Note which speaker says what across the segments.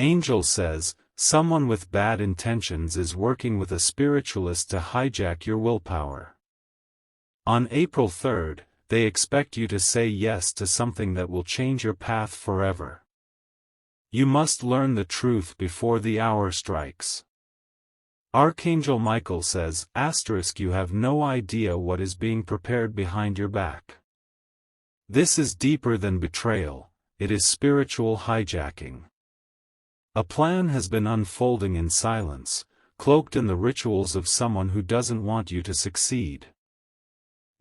Speaker 1: Angel says, someone with bad intentions is working with a spiritualist to hijack your willpower. On April 3rd, they expect you to say yes to something that will change your path forever. You must learn the truth before the hour strikes. Archangel Michael says, you have no idea what is being prepared behind your back. This is deeper than betrayal, it is spiritual hijacking. A plan has been unfolding in silence, cloaked in the rituals of someone who doesn't want you to succeed.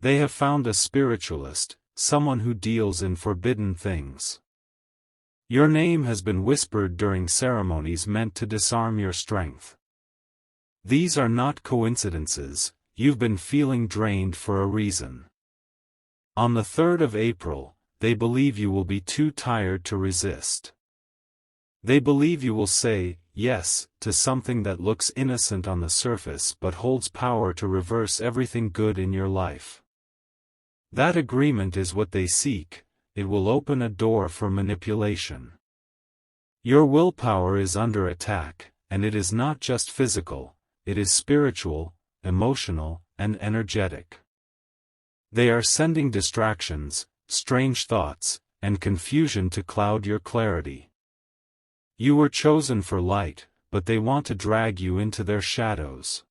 Speaker 1: They have found a spiritualist, someone who deals in forbidden things. Your name has been whispered during ceremonies meant to disarm your strength. These are not coincidences, you've been feeling drained for a reason. On the 3rd of April, they believe you will be too tired to resist. They believe you will say yes to something that looks innocent on the surface but holds power to reverse everything good in your life. That agreement is what they seek, it will open a door for manipulation. Your willpower is under attack, and it is not just physical, it is spiritual, emotional, and energetic. They are sending distractions, strange thoughts, and confusion to cloud your clarity. You were chosen for light, but they want to drag you into their shadows.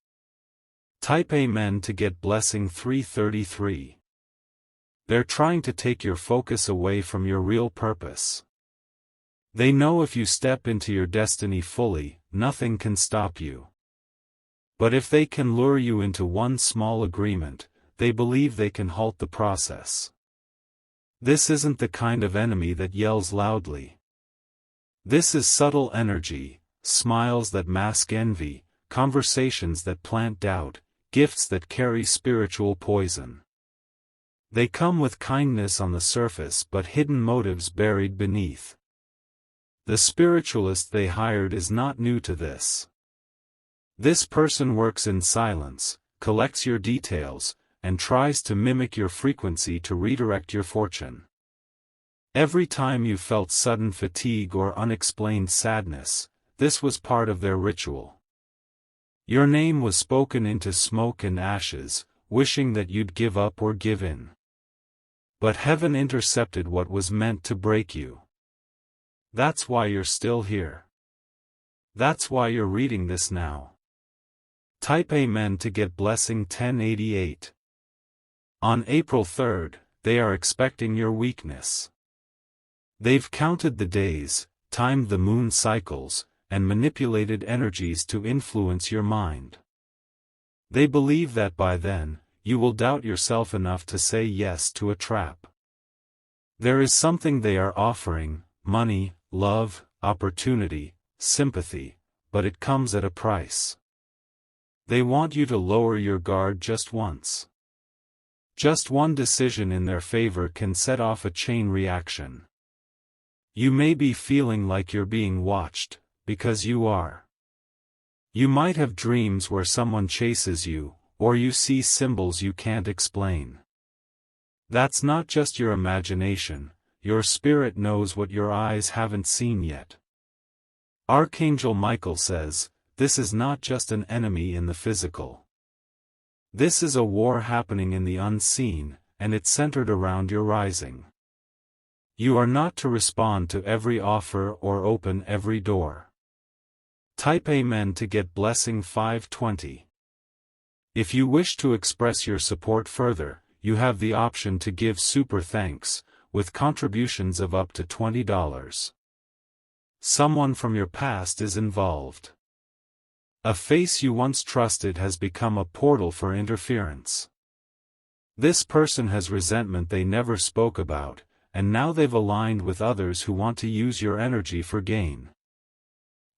Speaker 1: Type Amen to get blessing 333. They're trying to take your focus away from your real purpose. They know if you step into your destiny fully, nothing can stop you. But if they can lure you into one small agreement, they believe they can halt the process. This isn't the kind of enemy that yells loudly. This is subtle energy, smiles that mask envy, conversations that plant doubt, gifts that carry spiritual poison. They come with kindness on the surface but hidden motives buried beneath. The spiritualist they hired is not new to this. This person works in silence, collects your details, and tries to mimic your frequency to redirect your fortune. Every time you felt sudden fatigue or unexplained sadness, this was part of their ritual. Your name was spoken into smoke and ashes, wishing that you'd give up or give in. But heaven intercepted what was meant to break you. That's why you're still here. That's why you're reading this now. Type Amen to get blessing 1088. On April 3rd, they are expecting your weakness. They've counted the days, timed the moon cycles, and manipulated energies to influence your mind. They believe that by then, you will doubt yourself enough to say yes to a trap. There is something they are offering, money, love, opportunity, sympathy, but it comes at a price. They want you to lower your guard just once. Just one decision in their favor can set off a chain reaction. You may be feeling like you're being watched, because you are. You might have dreams where someone chases you, or you see symbols you can't explain. That's not just your imagination, your spirit knows what your eyes haven't seen yet. Archangel Michael says, this is not just an enemy in the physical. This is a war happening in the unseen, and it's centered around your rising. You are not to respond to every offer or open every door. Type Amen to get blessing 520. If you wish to express your support further, you have the option to give super thanks, with contributions of up to $20. Someone from your past is involved. A face you once trusted has become a portal for interference. This person has resentment they never spoke about, and now they've aligned with others who want to use your energy for gain.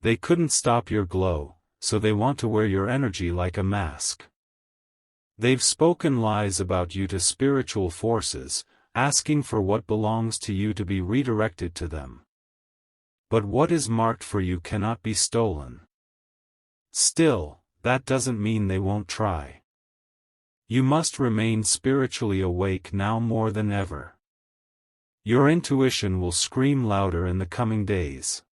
Speaker 1: They couldn't stop your glow, so they want to wear your energy like a mask. They've spoken lies about you to spiritual forces, asking for what belongs to you to be redirected to them. But what is marked for you cannot be stolen. Still, that doesn't mean they won't try. You must remain spiritually awake now more than ever. Your intuition will scream louder in the coming days.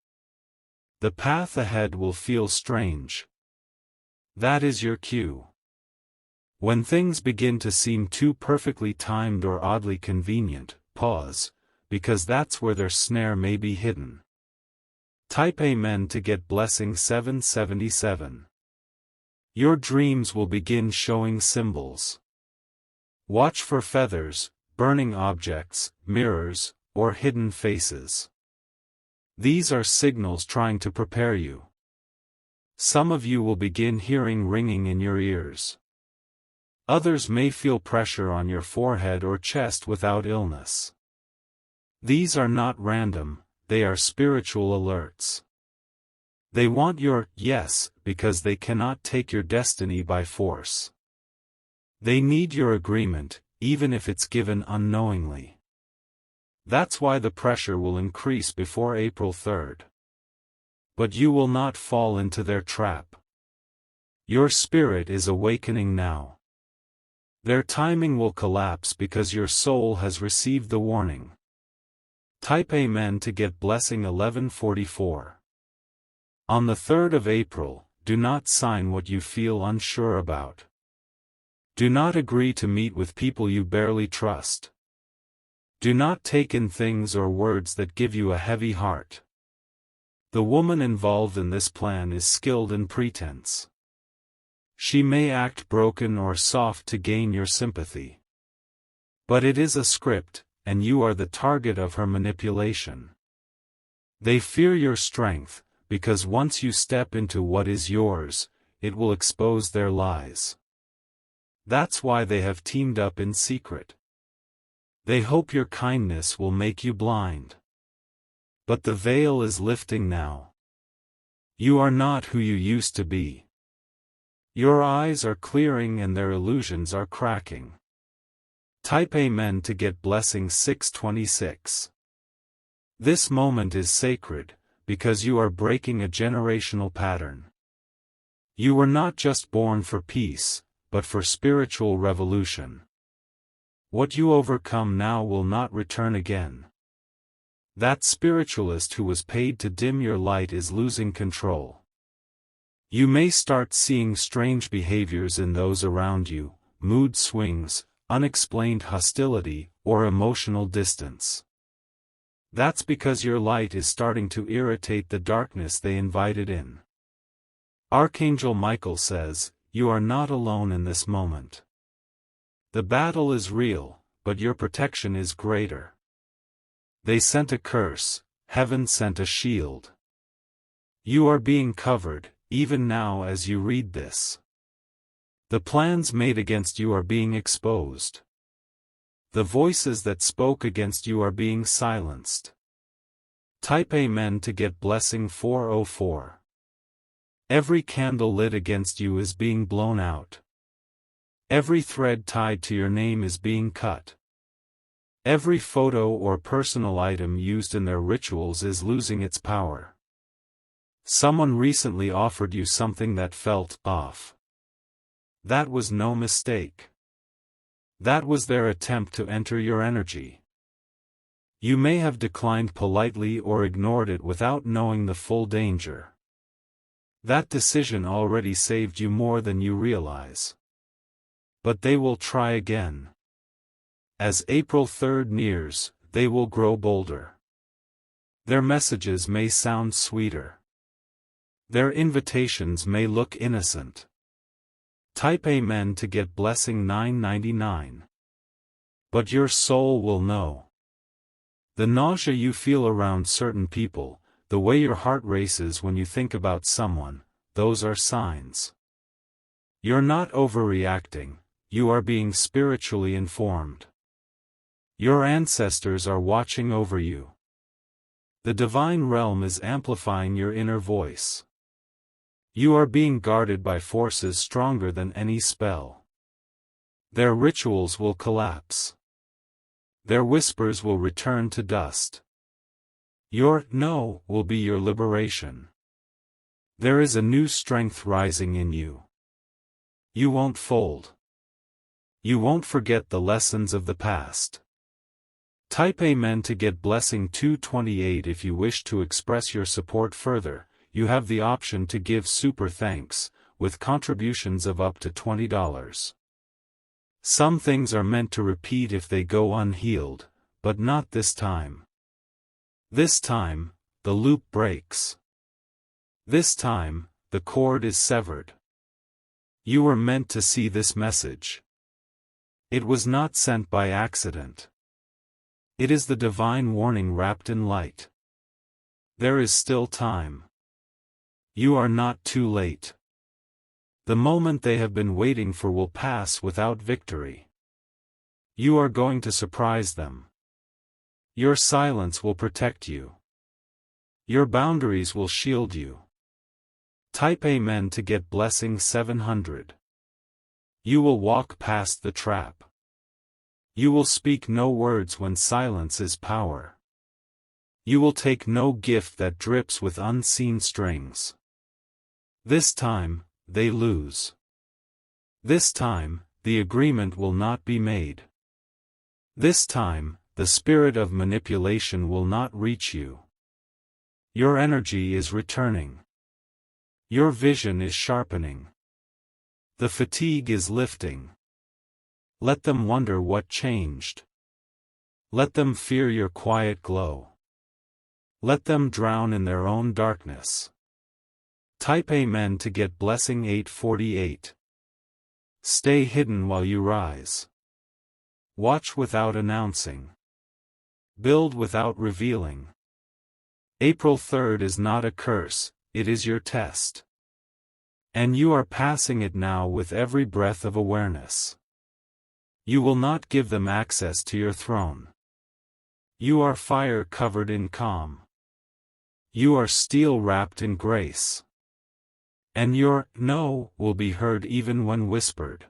Speaker 1: The path ahead will feel strange. That is your cue. When things begin to seem too perfectly timed or oddly convenient, pause, because that's where their snare may be hidden. Type Amen to get blessing 777. Your dreams will begin showing symbols. Watch for feathers, burning objects, mirrors, or hidden faces. These are signals trying to prepare you. Some of you will begin hearing ringing in your ears. Others may feel pressure on your forehead or chest without illness. These are not random, they are spiritual alerts. They want your yes because they cannot take your destiny by force. They need your agreement, even if it's given unknowingly. That's why the pressure will increase before April 3rd. But you will not fall into their trap. Your spirit is awakening now. Their timing will collapse because your soul has received the warning. Type Amen to get blessing 1144. On the 3rd of April, do not sign what you feel unsure about. Do not agree to meet with people you barely trust. Do not take in things or words that give you a heavy heart. The woman involved in this plan is skilled in pretense. She may act broken or soft to gain your sympathy. But it is a script, and you are the target of her manipulation. They fear your strength, because once you step into what is yours, it will expose their lies. That's why they have teamed up in secret. They hope your kindness will make you blind. But the veil is lifting now. You are not who you used to be. Your eyes are clearing and their illusions are cracking. Type Amen to get blessing 626. This moment is sacred, because you are breaking a generational pattern. You were not just born for peace, but for spiritual revolution. What you overcome now will not return again. That spiritualist who was paid to dim your light is losing control. You may start seeing strange behaviors in those around you, mood swings, unexplained hostility, or emotional distance. That's because your light is starting to irritate the darkness they invited in. Archangel Michael says, you are not alone in this moment. The battle is real, but your protection is greater. They sent a curse, heaven sent a shield. You are being covered, even now as you read this. The plans made against you are being exposed. The voices that spoke against you are being silenced. Type Amen to get blessing 404. Every candle lit against you is being blown out. Every thread tied to your name is being cut. Every photo or personal item used in their rituals is losing its power. Someone recently offered you something that felt off. That was no mistake. That was their attempt to enter your energy. You may have declined politely or ignored it without knowing the full danger. That decision already saved you more than you realize. But they will try again. As April 3rd nears, they will grow bolder. Their messages may sound sweeter. Their invitations may look innocent. Type Amen to get blessing 999. But your soul will know. The nausea you feel around certain people, the way your heart races when you think about someone, those are signs. You're not overreacting, you are being spiritually informed. Your ancestors are watching over you. The divine realm is amplifying your inner voice. You are being guarded by forces stronger than any spell. Their rituals will collapse. Their whispers will return to dust. Your no will be your liberation. There is a new strength rising in you. You won't fold. You won't forget the lessons of the past. Type Amen to get blessing 228 if you wish to express your support further. you have the option to give super thanks, with contributions of up to $20. Some things are meant to repeat if they go unhealed, but not this time. This time, the loop breaks. This time, the cord is severed. You were meant to see this message. It was not sent by accident. It is the divine warning wrapped in light. There is still time. You are not too late. The moment they have been waiting for will pass without victory. You are going to surprise them. Your silence will protect you. Your boundaries will shield you. Type Amen to get blessing 700. You will walk past the trap. You will speak no words when silence is power. You will take no gift that drips with unseen strings. This time, they lose. This time, the agreement will not be made. This time, the spirit of manipulation will not reach you. Your energy is returning. Your vision is sharpening. The fatigue is lifting. Let them wonder what changed. Let them fear your quiet glow. Let them drown in their own darkness. Type Amen to get blessing 848. Stay hidden while you rise. Watch without announcing. Build without revealing. April 3rd is not a curse, it is your test. And you are passing it now with every breath of awareness. You will not give them access to your throne. You are fire covered in calm. You are steel wrapped in grace. And your no will be heard even when whispered.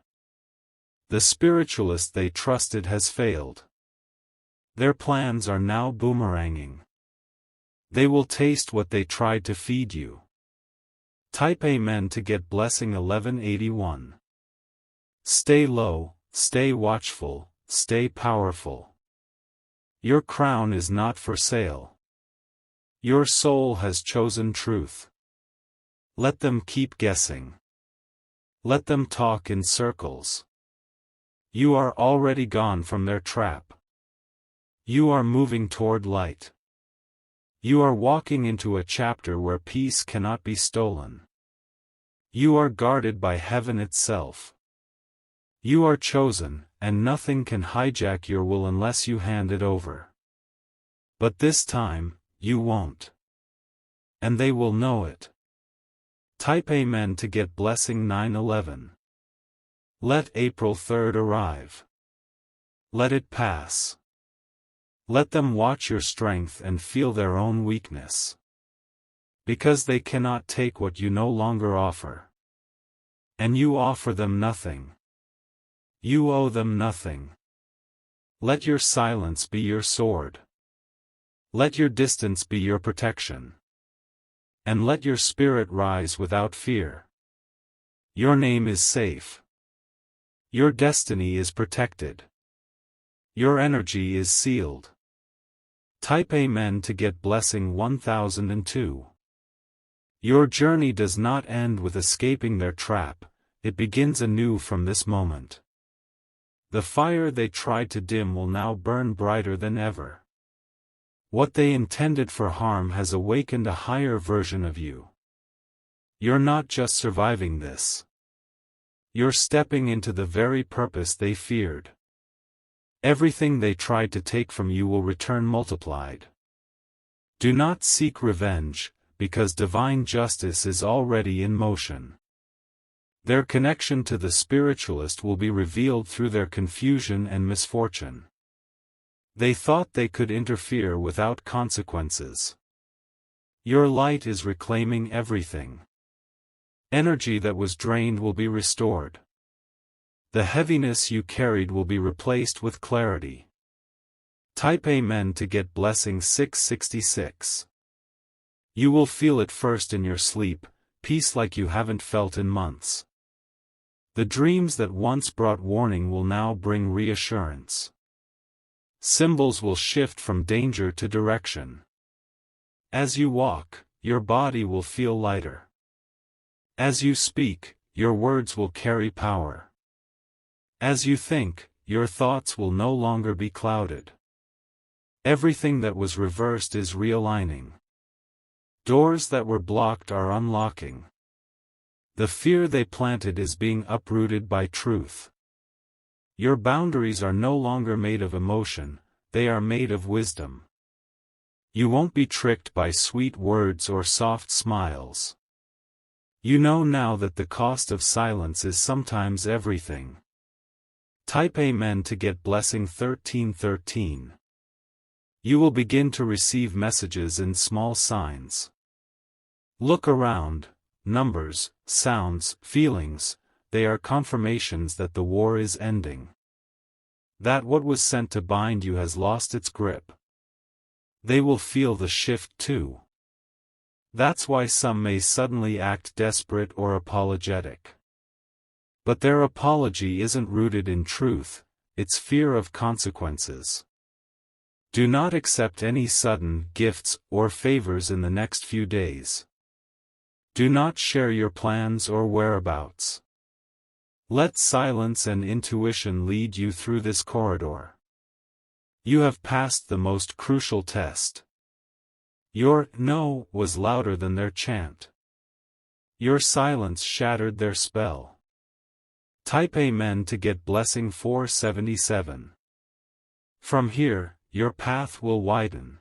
Speaker 1: The spiritualist they trusted has failed. Their plans are now boomeranging. They will taste what they tried to feed you. Type Amen to get blessing 1181. Stay low, stay watchful, stay powerful. Your crown is not for sale. Your soul has chosen truth. Let them keep guessing. Let them talk in circles. You are already gone from their trap. You are moving toward light. You are walking into a chapter where peace cannot be stolen. You are guarded by heaven itself. You are chosen, and nothing can hijack your will unless you hand it over. But this time, you won't. And they will know it. Type Amen to get blessing 911. Let April 3rd arrive. Let it pass. Let them watch your strength and feel their own weakness. Because they cannot take what you no longer offer. And you offer them nothing. You owe them nothing. Let your silence be your sword. Let your distance be your protection. And let your spirit rise without fear. Your name is safe. Your destiny is protected. Your energy is sealed. Type Amen to get blessing 1002. Your journey does not end with escaping their trap, it begins anew from this moment. The fire they tried to dim will now burn brighter than ever. What they intended for harm has awakened a higher version of you. You're not just surviving this. You're stepping into the very purpose they feared. Everything they tried to take from you will return multiplied. Do not seek revenge, because divine justice is already in motion. Their connection to the spiritualist will be revealed through their confusion and misfortune. They thought they could interfere without consequences. Your light is reclaiming everything. Energy that was drained will be restored. The heaviness you carried will be replaced with clarity. Type Amen to get blessing 666. You will feel it first in your sleep, peace like you haven't felt in months. The dreams that once brought warning will now bring reassurance. Symbols will shift from danger to direction. As you walk, your body will feel lighter. As you speak, your words will carry power. As you think, your thoughts will no longer be clouded. Everything that was reversed is realigning. Doors that were blocked are unlocking. The fear they planted is being uprooted by truth. Your boundaries are no longer made of emotion, they are made of wisdom. You won't be tricked by sweet words or soft smiles. You know now that the cost of silence is sometimes everything. Type Amen to get blessing 1313. You will begin to receive messages in small signs. Look around, numbers, sounds, feelings, they are confirmations that the war is ending. That what was sent to bind you has lost its grip. They will feel the shift too. That's why some may suddenly act desperate or apologetic. But their apology isn't rooted in truth, it's fear of consequences. Do not accept any sudden gifts or favors in the next few days. Do not share your plans or whereabouts. Let silence and intuition lead you through this corridor. You have passed the most crucial test. Your no was louder than their chant. Your silence shattered their spell. Type Amen to get blessing 477. From here, your path will widen.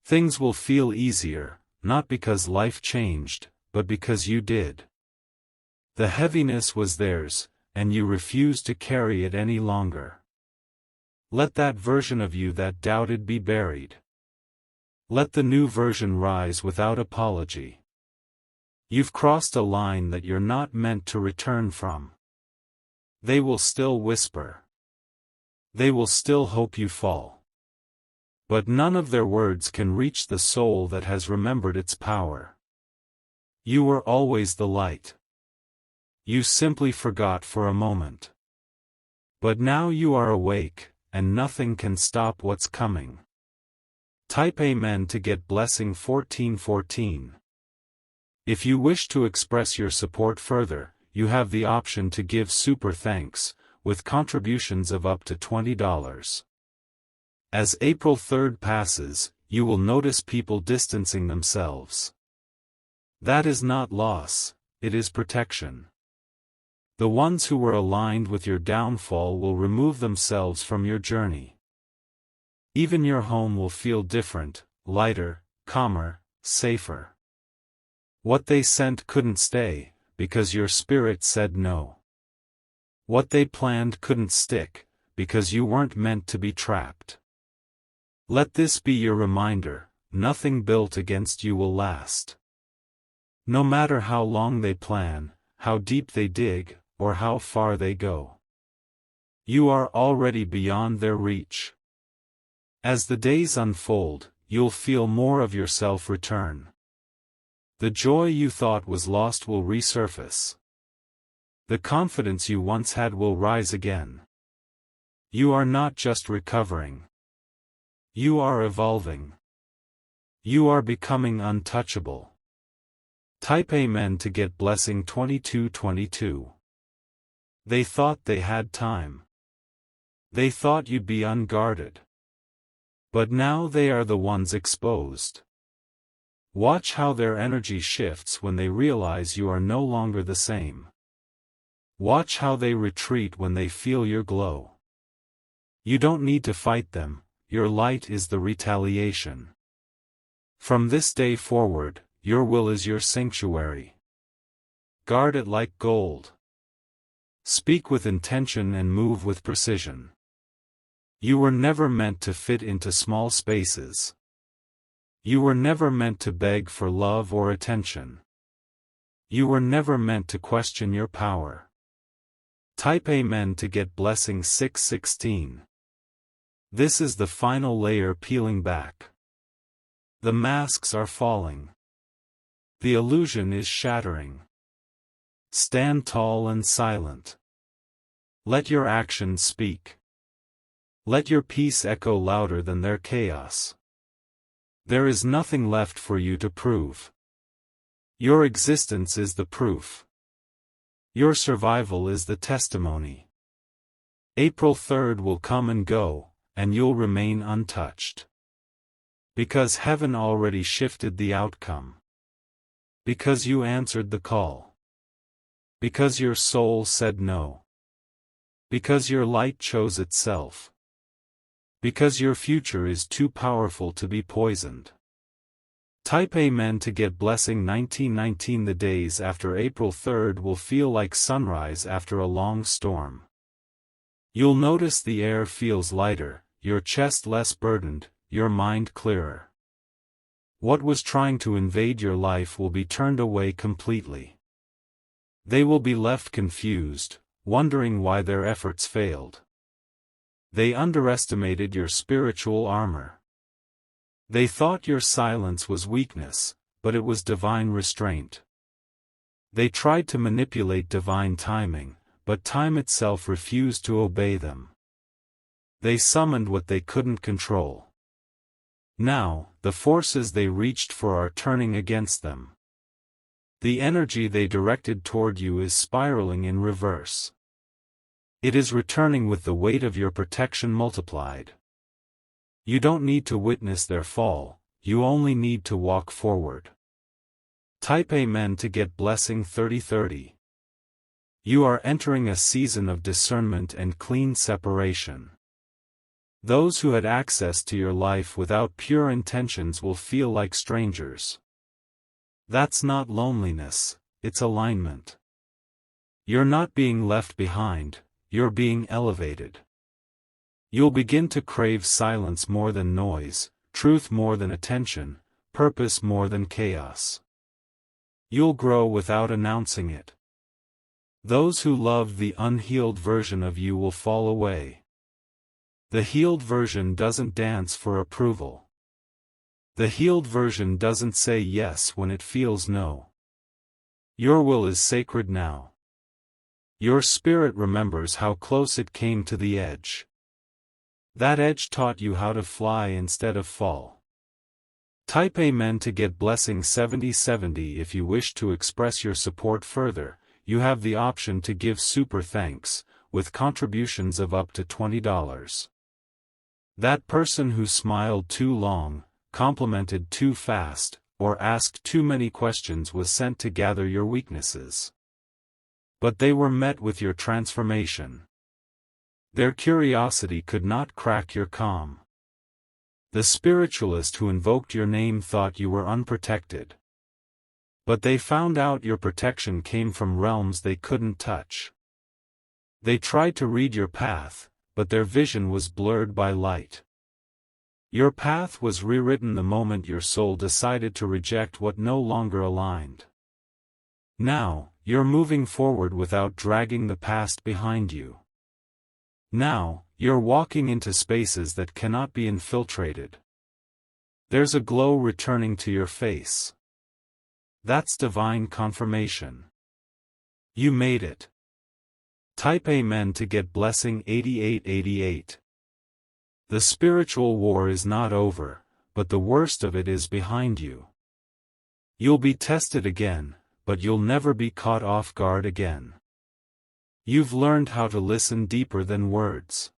Speaker 1: Things will feel easier, not because life changed, but because you did. The heaviness was theirs, and you refused to carry it any longer. Let that version of you that doubted be buried. Let the new version rise without apology. You've crossed a line that you're not meant to return from. They will still whisper. They will still hope you fall. But none of their words can reach the soul that has remembered its power. You were always the light. You simply forgot for a moment. But now you are awake, and nothing can stop what's coming. Type Amen to get blessing 1414. If you wish to express your support further, you have the option to give super thanks, with contributions of up to $20. As April 3rd passes, you will notice people distancing themselves. That is not loss, it is protection. The ones who were aligned with your downfall will remove themselves from your journey. Even your home will feel different, lighter, calmer, safer. What they sent couldn't stay, because your spirit said no. What they planned couldn't stick, because you weren't meant to be trapped. Let this be your reminder, nothing built against you will last. No matter how long they plan, how deep they dig, or how far they go. You are already beyond their reach. As the days unfold, you'll feel more of yourself return. The joy you thought was lost will resurface. The confidence you once had will rise again. You are not just recovering. You are evolving. You are becoming untouchable. Type Amen to get blessing 2222. They thought they had time. They thought you'd be unguarded. But now they are the ones exposed. Watch how their energy shifts when they realize you are no longer the same. Watch how they retreat when they feel your glow. You don't need to fight them, your light is the retaliation. From this day forward, your will is your sanctuary. Guard it like gold. Speak with intention and move with precision. You were never meant to fit into small spaces. You were never meant to beg for love or attention. You were never meant to question your power. Type Amen to get blessing 616. This is the final layer peeling back. The masks are falling. The illusion is shattering. Stand tall and silent. Let your actions speak. Let your peace echo louder than their chaos. There is nothing left for you to prove. Your existence is the proof. Your survival is the testimony. April 3rd will come and go, and you'll remain untouched. Because heaven already shifted the outcome. Because you answered the call. Because your soul said no. Because your light chose itself. Because your future is too powerful to be poisoned. Type Amen to get blessing 1919. The days after April 3rd will feel like sunrise after a long storm. You'll notice the air feels lighter, your chest less burdened, your mind clearer. What was trying to invade your life will be turned away completely. They will be left confused, wondering why their efforts failed. They underestimated your spiritual armor. They thought your silence was weakness, but it was divine restraint. They tried to manipulate divine timing, but time itself refused to obey them. They summoned what they couldn't control. Now, the forces they reached for are turning against them. The energy they directed toward you is spiraling in reverse. It is returning with the weight of your protection multiplied. You don't need to witness their fall, you only need to walk forward. Type Amen to get blessing 3030. You are entering a season of discernment and clean separation. Those who had access to your life without pure intentions will feel like strangers. That's not loneliness, it's alignment. You're not being left behind, you're being elevated. You'll begin to crave silence more than noise, truth more than attention, purpose more than chaos. You'll grow without announcing it. Those who loved the unhealed version of you will fall away. The healed version doesn't dance for approval. The healed version doesn't say yes when it feels no. Your will is sacred now. Your spirit remembers how close it came to the edge. That edge taught you how to fly instead of fall. Type Amen to get blessing 7070. If you wish to express your support further, you have the option to give super thanks, with contributions of up to $20. That person who smiled too long, complimented too fast, or asked too many questions was sent to gather your weaknesses. But they were met with your transformation. Their curiosity could not crack your calm. The spiritualist who invoked your name thought you were unprotected. But they found out your protection came from realms they couldn't touch. They tried to read your path, but their vision was blurred by light. Your path was rewritten the moment your soul decided to reject what no longer aligned. Now, you're moving forward without dragging the past behind you. Now, you're walking into spaces that cannot be infiltrated. There's a glow returning to your face. That's divine confirmation. You made it. Type Amen to get blessing 8888. The spiritual war is not over, but the worst of it is behind you. You'll be tested again, but you'll never be caught off guard again. You've learned how to listen deeper than words.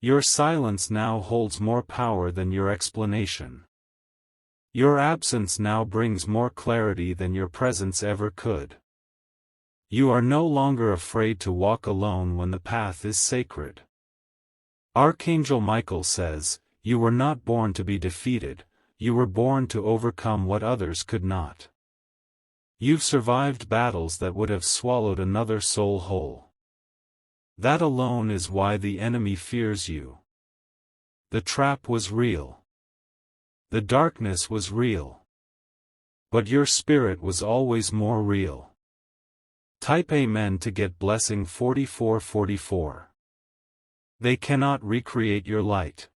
Speaker 1: Your silence now holds more power than your explanation. Your absence now brings more clarity than your presence ever could. You are no longer afraid to walk alone when the path is sacred. Archangel Michael says, "You were not born to be defeated, you were born to overcome what others could not." You've survived battles that would have swallowed another soul whole. That alone is why the enemy fears you. The trap was real. The darkness was real. But your spirit was always more real. Type Amen to get blessing 4444. They cannot recreate your light.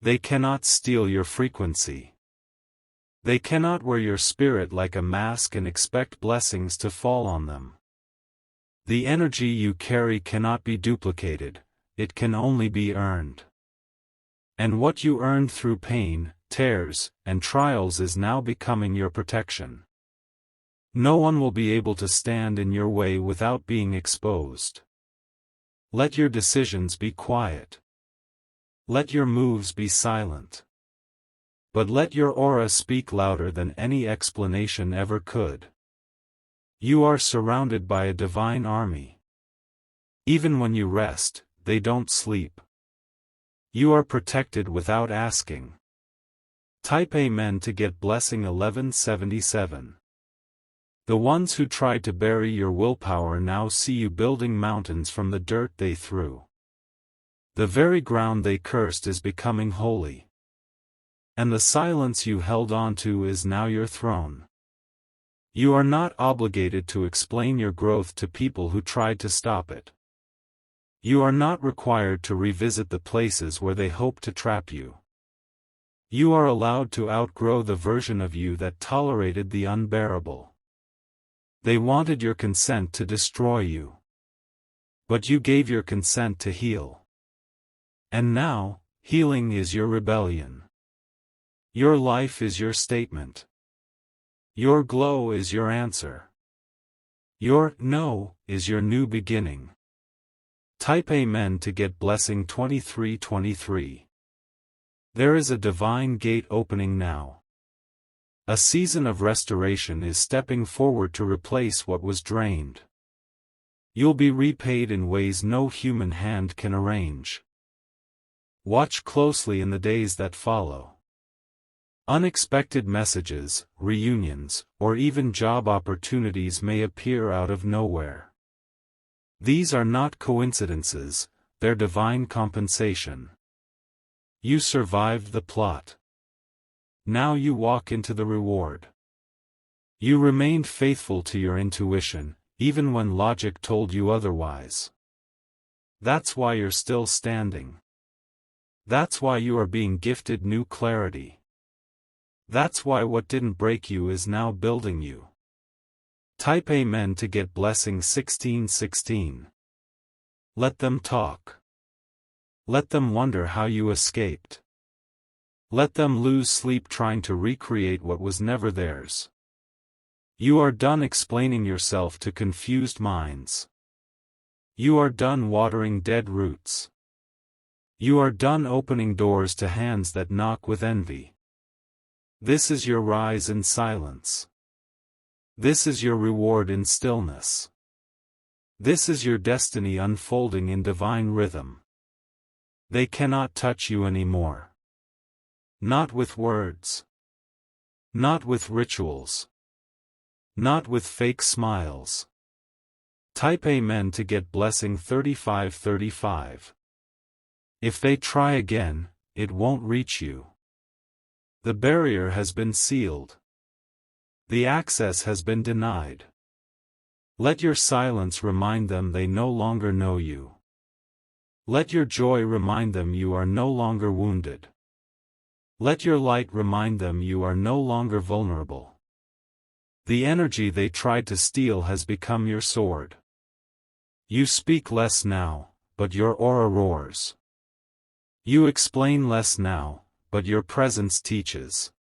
Speaker 1: They cannot steal your frequency. They cannot wear your spirit like a mask and expect blessings to fall on them. The energy you carry cannot be duplicated, it can only be earned. And what you earned through pain, tears, and trials is now becoming your protection. No one will be able to stand in your way without being exposed. Let your decisions be quiet. Let your moves be silent. But let your aura speak louder than any explanation ever could. You are surrounded by a divine army. Even when you rest, they don't sleep. You are protected without asking. Type Amen to get blessing 1177. The ones who tried to bury your willpower now see you building mountains from the dirt they threw. The very ground they cursed is becoming holy. And the silence you held onto is now your throne. You are not obligated to explain your growth to people who tried to stop it. You are not required to revisit the places where they hoped to trap you. You are allowed to outgrow the version of you that tolerated the unbearable. They wanted your consent to destroy you. But you gave your consent to heal. And now, healing is your rebellion. Your life is your statement. Your glow is your answer. Your no is your new beginning. Type Amen to get blessing 2323. There is a divine gate opening now. A season of restoration is stepping forward to replace what was drained. You'll be repaid in ways no human hand can arrange. Watch closely in the days that follow. Unexpected messages, reunions, or even job opportunities may appear out of nowhere. These are not coincidences, they're divine compensation. You survived the plot. Now you walk into the reward. You remained faithful to your intuition, even when logic told you otherwise. That's why you're still standing. That's why you are being gifted new clarity. That's why what didn't break you is now building you. Type Amen to get blessing 1616. Let them talk. Let them wonder how you escaped. Let them lose sleep trying to recreate what was never theirs. You are done explaining yourself to confused minds. You are done watering dead roots. You are done opening doors to hands that knock with envy. This is your rise in silence. This is your reward in stillness. This is your destiny unfolding in divine rhythm. They cannot touch you anymore. Not with words. Not with rituals. Not with fake smiles. Type Amen to get blessing 3535. If they try again, it won't reach you. The barrier has been sealed. The access has been denied. Let your silence remind them they no longer know you. Let your joy remind them you are no longer wounded. Let your light remind them you are no longer vulnerable. The energy they tried to steal has become your sword. You speak less now, but your aura roars. You explain less now, but your presence teaches.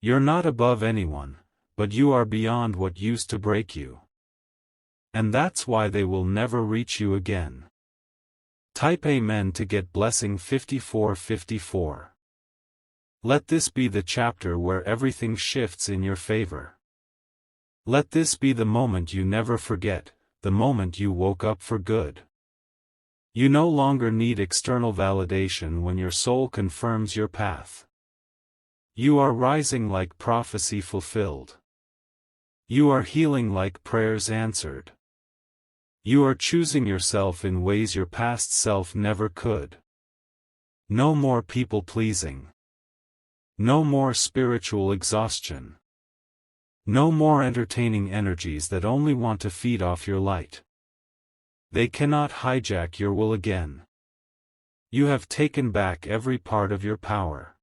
Speaker 1: You're not above anyone, but you are beyond what used to break you. And that's why they will never reach you again. Type Amen to get blessing 5454. Let this be the chapter where everything shifts in your favor. Let this be the moment you never forget, the moment you woke up for good. You no longer need external validation when your soul confirms your path. You are rising like prophecy fulfilled. You are healing like prayers answered. You are choosing yourself in ways your past self never could. No more people-pleasing. No more spiritual exhaustion. No more entertaining energies that only want to feed off your light. They cannot hijack your will again. You have taken back every part of your power.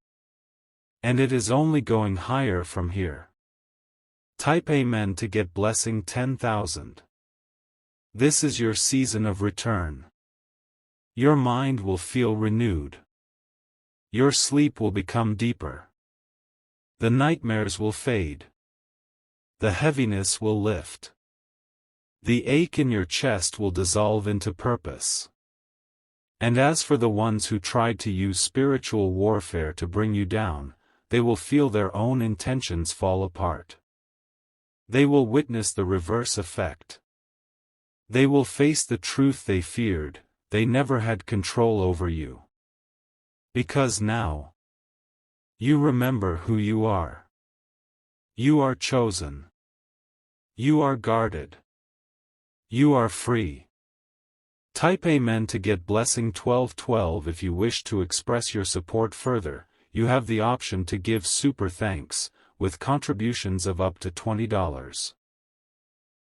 Speaker 1: And it is only going higher from here. Type Amen to get blessing 10,000. This is your season of return. Your mind will feel renewed. Your sleep will become deeper. The nightmares will fade. The heaviness will lift. The ache in your chest will dissolve into purpose. And as for the ones who tried to use spiritual warfare to bring you down, they will feel their own intentions fall apart. They will witness the reverse effect. They will face the truth they feared: they never had control over you. Because now, you remember who you are. You are chosen. You are guarded. You are free. Type Amen to get blessing 1212. If you wish to express your support further, you have the option to give super thanks, with contributions of up to $20.